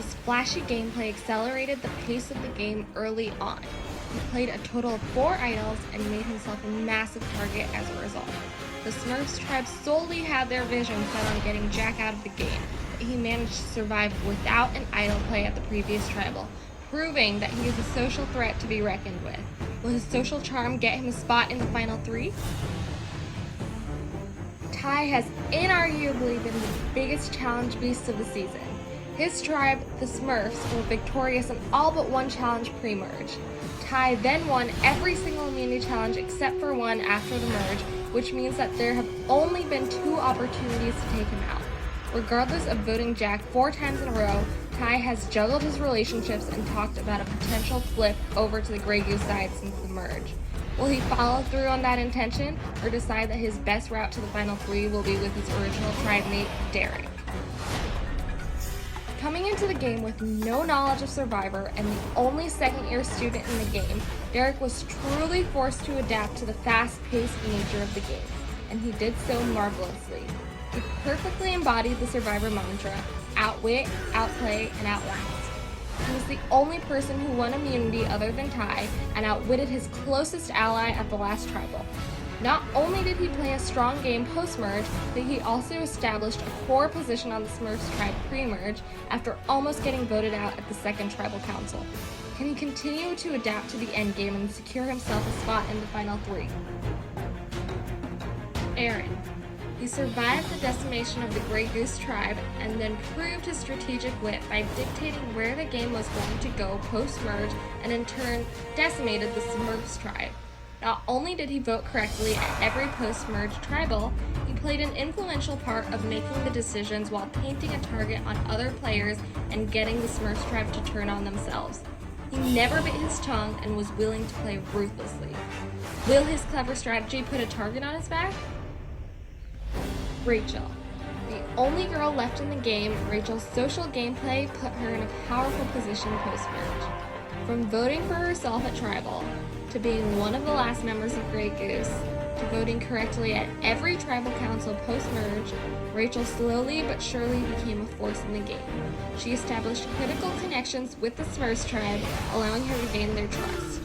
His flashy gameplay accelerated the pace of the game early on. He played a total of 4 idols and made himself a massive target as a result. The Smurfs tribe solely had their vision set on getting Jack out of the game, but he managed to survive without an idol play at the previous tribal, proving that he is a social threat to be reckoned with. Will his social charm get him a spot in the final 3? Ty has inarguably been the biggest challenge beast of the season. His tribe, the Smurfs, were victorious in all but one challenge pre-merge. Ty then won every single immunity challenge except for one after the merge, which means that there have only been 2 opportunities to take him out. Regardless of voting Jack 4 times in a row, Ty has juggled his relationships and talked about a potential flip over to the Grey Goose side since the merge. Will he follow through on that intention, or decide that his best route to the final 3 will be with his original tribe mate, Derek? Coming into the game with no knowledge of Survivor and the only second-year student in the game, Derek was truly forced to adapt to the fast-paced nature of the game, and he did so marvelously. He perfectly embodied the Survivor mantra, outwit, outplay, and outlast. He was the only person who won immunity other than Ty and outwitted his closest ally at the last tribal. Not only did he play a strong game post-merge, but he also established a core position on the Smurfs tribe pre-merge after almost getting voted out at the second tribal council. Can he continue to adapt to the endgame and secure himself a spot in the final 3? Aaron. He survived the decimation of the Grey Goose tribe and then proved his strategic wit by dictating where the game was going to go post-merge and in turn decimated the Smurfs tribe. Not only did he vote correctly at every post-merge tribal, he played an influential part of making the decisions while painting a target on other players and getting the Smurfs tribe to turn on themselves. He never bit his tongue and was willing to play ruthlessly. Will his clever strategy put a target on his back? Rachel. The only girl left in the game, Rachel's social gameplay put her in a powerful position post-merge. From voting for herself at Tribal, to being one of the last members of Grey Goose, to voting correctly at every Tribal Council post-merge, Rachel slowly but surely became a force in the game. She established critical connections with the Smurfs tribe, allowing her to gain their trust.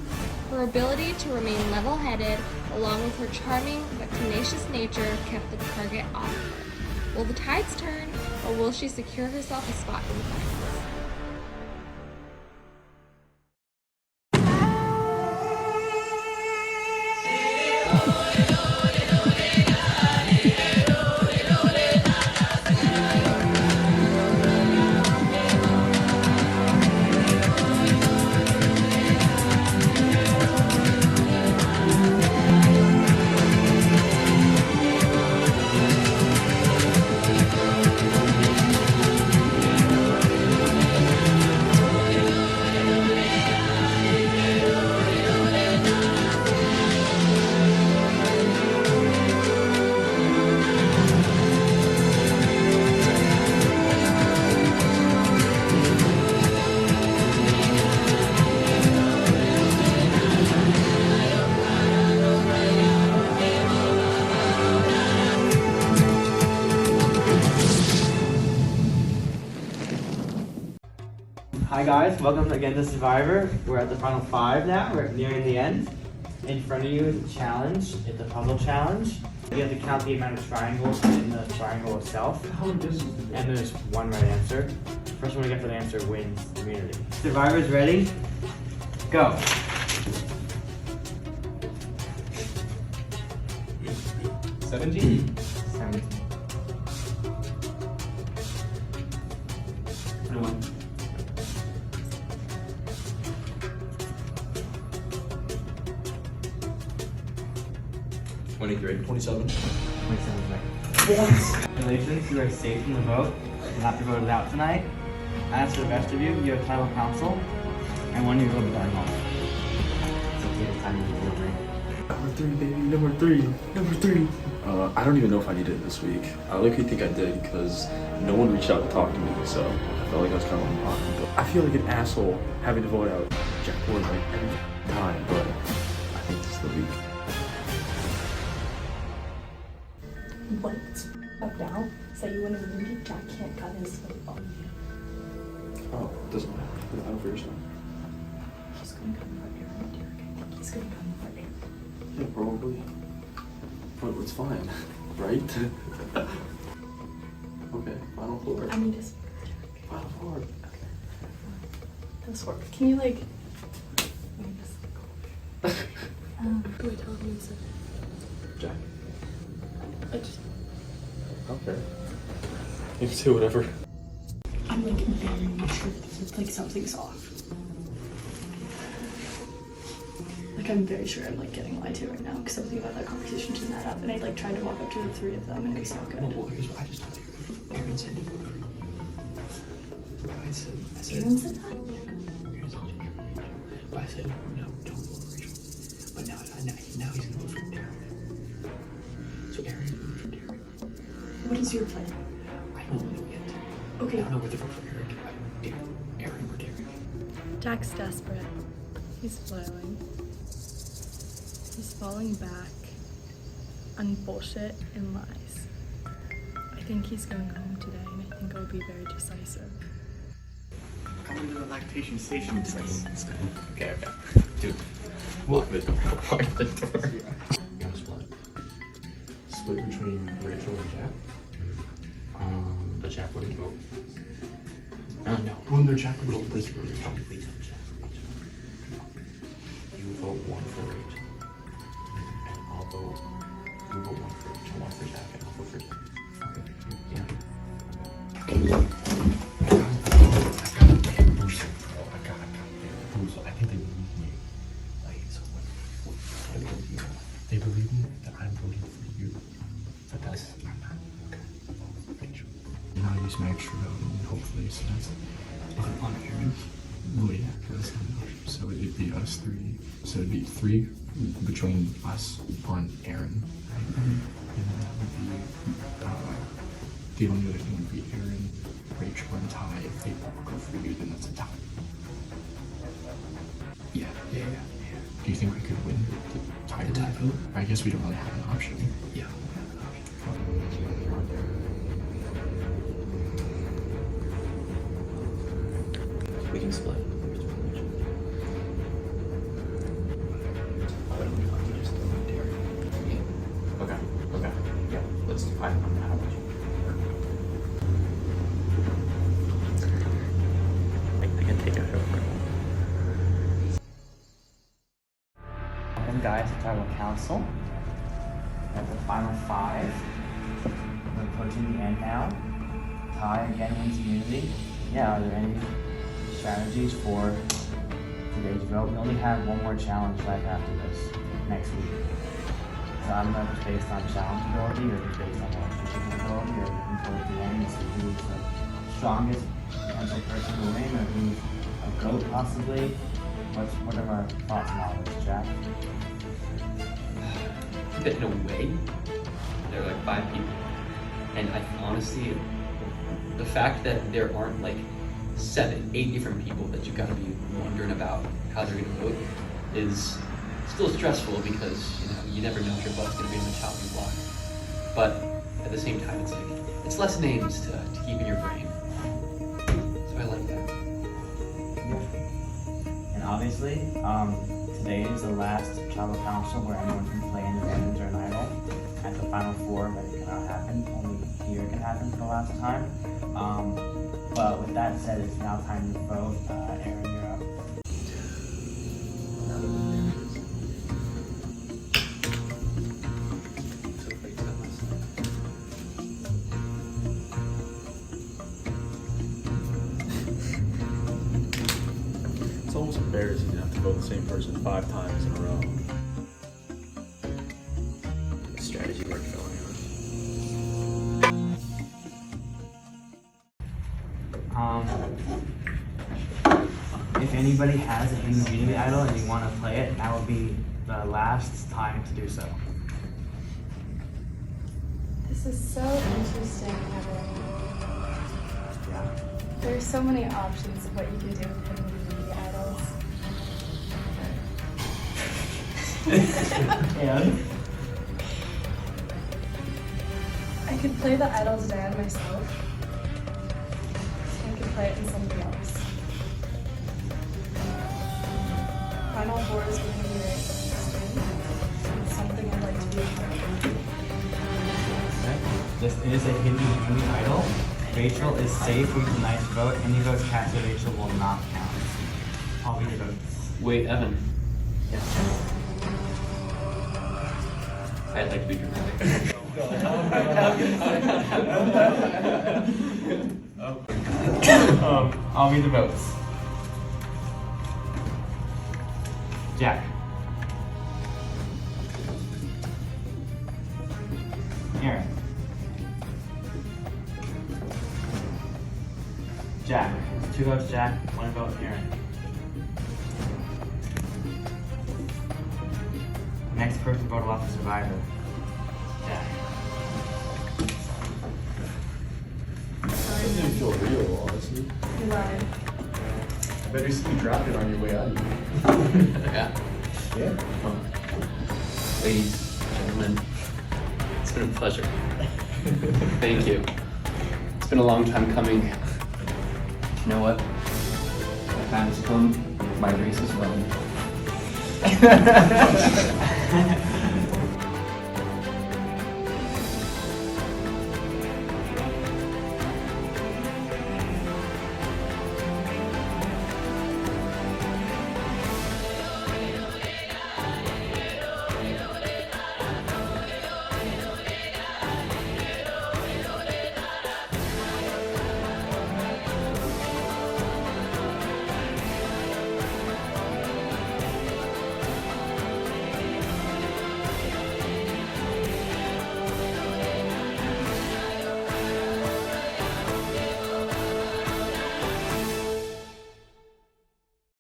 Her ability to remain level-headed, along with her charming but tenacious nature, kept the target off her. Will the tides turn, or will she secure herself a spot in the finals? Hi guys, welcome again to Survivor. We're at the final 5 now, we're nearing the end. In front of you is a challenge, it's a puzzle challenge. You have to count the amount of triangles in the triangle itself. And there's one right answer. First one to get to the answer wins immunity. Survivor's ready? Go. $17. 17. 21. 23. 27. 27 seconds. Congratulations, you are safe from the vote. You'll have to vote it out tonight. As for the rest of you, you have tribal council, and one of you will be going home. It's okay, it's time to feel free. Number 3, baby. Number 3. Number 3. I don't even know if I needed it this week. I likely think I did because no one reached out to talk to me, so I felt like I was kind of on the bottom. But I feel like an asshole having to vote out Jack Ward like every time, but I think this is the week. What's up now? Say you want to read Jack can't cut his foot on you. Oh, Doesn't matter. I don't figure stuff. He's gonna come for Aaron, Derek. He's gonna come for Aaron. Yeah, probably. But it's fine, right? Okay, final floor. I need his Final floor. Okay. This work. Can you like? Let me just go. Wait, tell him it's Jack. I just. Okay. You can say whatever. I'm like very sure that like something's off. Like I'm very sure I'm like getting lied to right now because something about that conversation didn't add up, and I like tried to walk up to the three of them, and it's not good. Well, here's what I just told you. Aaron said to vote for you. I said, Aaron said that? Aaron told you. But I said, no, don't vote for Rachel. But now he's gonna vote for Derek. So Aaron's gonna vote for Derek. What is your plan? I don't know yet. Okay. I don't know whether to vote for Eric. Aaron or Derek. Jack's desperate. He's flailing. He's falling back on bullshit and lies. I think he's going home today, and I think I'll be very decisive. Come into the lactation station. Okay. Dude, lock the door. Lock the door. Gotta split between Rachel and Jack. But Jack wouldn't vote. No. Well, no, Jack would vote for Rachel. Please don't, Jack. You vote one for Rachel. And I'll vote. You vote one for Rachel, one for Jack, and I'll vote for Jack. Okay. Yeah. I think they believe me. Like, so what I told you, they believe me that I'm voting for you. But that's, I'm not. Okay. Rachel. Now I use my extra vote, and hopefully, so that's on Aaron. Well, yeah, that's not an option. So it'd be us three. So it'd be three between us on Aaron. Right? And then that would be, the only other thing would be Aaron, Rachel, and Ty. If they both go for you, then that's a tie. Yeah. Do you think we could win the tie vote? I guess we don't really have an option. Yeah. We can split. Okay. Yeah. Let's do. I'm gonna have you. I can take it over. Welcome, guys, to Tribal Council. At the final five. We're approaching the end now. Tie again wins immunity. Yeah, are there any strategies for today's vote? We only have one more challenge left after this next week. So I don't know if it's based on challenge ability or if it's based on strategic ability or looking towards the end to see who's the strongest potential person to win or who's a GOAT possibly. What are our thoughts on all this, Jack? That in a way, there are like 5 people. And I honestly, the fact that there aren't like 7, 8 different people that you've got to be wondering about how they're going to vote is still stressful because, you never know if your butt's going to be in the chopping block. But at the same time, it's like, it's less names to keep in your brain. So I like that. And obviously, today is the last tribal council where anyone can play independent or an idol. At the final 4, that cannot happen. Only here can happen for the last time. But with that said, it's now time to vote. Aaron, you're up. It's almost embarrassing to have to vote the same person 5 times in a row. Strategy work fell on If anybody has a hidden beauty idol and you want to play it, that will be the last time to do so. This is so interesting, Emory. Yeah. There are so many options of what you can do with hidden beauty idols. And I could play the idols down myself. I could play it in somebody else. 4 is going to be very interesting. It's something I'd like to be a part of. This is a Hindi movie title. Rachel is safe with tonight's vote. Any votes cast to Rachel will not count. I'll read the votes. Wait, Evan. Yes. I'd like to be dramatic. I'll read the votes. Jack. Aaron. Jack. 2 votes Jack, 1 vote Aaron. Next person voted off the survivor. Jack. That didn't feel real, honestly. You lied. I bet you dropped it on your way out. Yeah. Yeah. Ladies, gentlemen, it's been a pleasure. Thank you. It's been a long time coming. You know what? The time has come. My race is run.